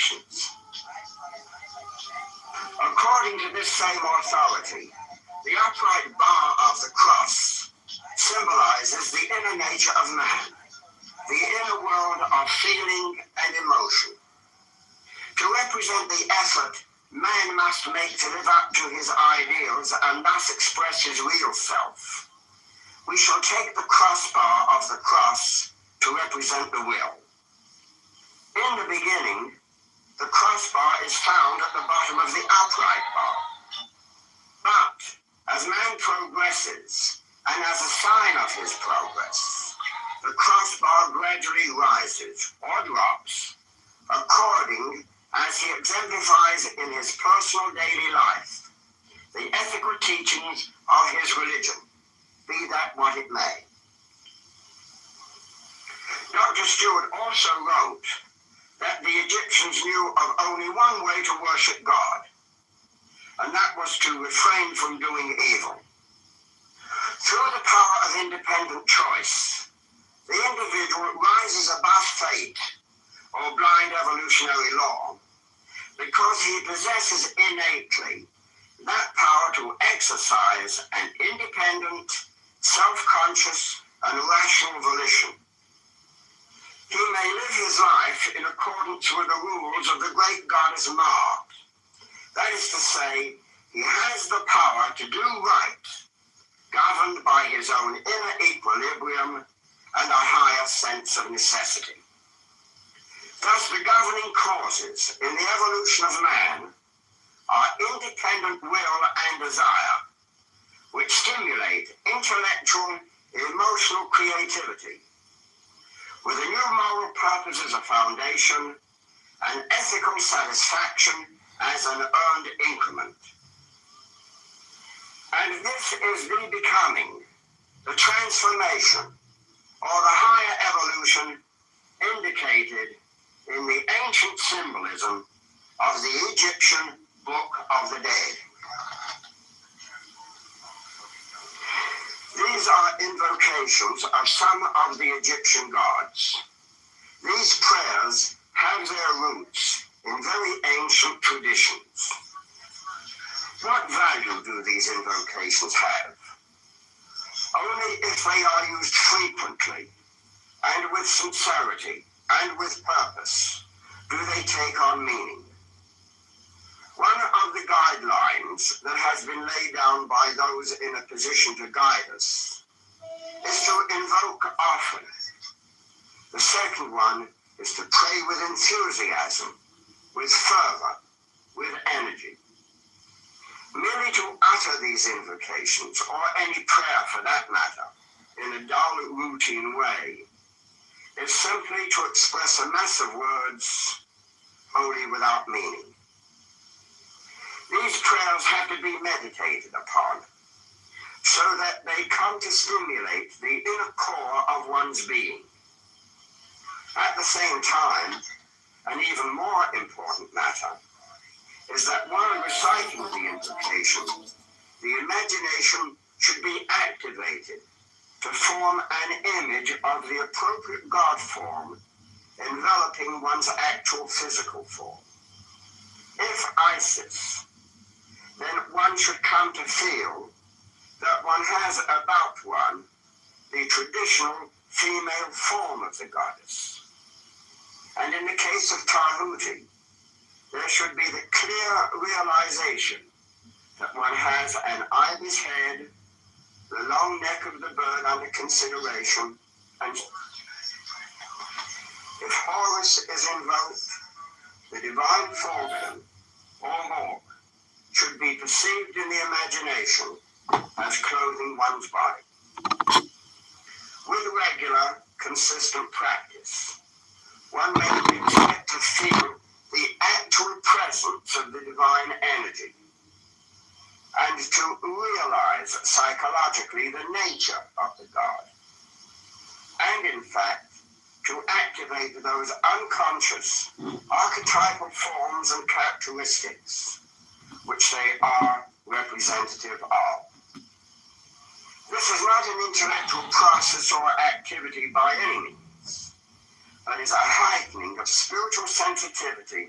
imaginations. According to this same authority, the upright bar of the cross symbolizes the inner nature of man, the inner world of feeling and emotion. To represent the effort man must make to live up to his ideals and thus express his real self, we shall take the crossbar of the cross to represent the will. In the beginning, the crossbar is found at the bottom of the upright bar. But as man progresses, and as a sign of his progress, the crossbar gradually rises or drops according as he exemplifies in his personal daily life the ethical teachings of his religion, be that what it may. Dr. Stewart also wrote that the Egyptians knew of only one way to worship God, and that was to refrain from doing evil. Through the power of independent choice, the individual rises above fate or blind evolutionary law because he possesses innately that power to exercise an independent, self-conscious, and rational volition. He may live his life in accordance with the rules of the great goddess Ma. That is to say, he has the power to do right, governed by his own inner equilibrium and a higher sense of necessity. Thus, the governing causes in the evolution of man are independent will and desire, which stimulate intellectual, emotional creativity, with a new moral purpose as a foundation and ethical satisfaction as an earned increment. And this is the becoming, the transformation, or the higher evolution indicated in the ancient symbolism of the Egyptian Book of the Dead. These are invocations of some of the Egyptian gods. These prayers have their roots in very ancient traditions. What value do these invocations have? Only if they are used frequently and with sincerity and with purpose do they take on meaning. One of the guidelines that has been laid down by those in a position to guide us is to invoke often. The second one is to pray with enthusiasm, with fervor, with energy. Merely to utter these invocations, or any prayer for that matter, in a dull, routine way, is simply to express a mass of words wholly without meaning. These prayers have to be meditated upon, so that they come to stimulate the inner core of one's being. At the same time, an even more important matter is that while reciting the invocation, the imagination should be activated to form an image of the appropriate God form enveloping one's actual physical form. If Isis, then one should come to feel that one has about one the traditional female form of the goddess. And in the case of Tahuti, there should be the clear realization that one has an ibis head, the long neck of the bird under consideration, and if Horus is invoked, the divine falcon, or hawk, should be perceived in the imagination as clothing one's body. With regular, consistent practice, one may expect to feel the actual presence of the divine energy and to realize psychologically the nature of the God, and in fact to activate those unconscious archetypal forms and characteristics which they are representative of. This is not an intellectual process or activity by any means, but is a heightening of spiritual sensitivity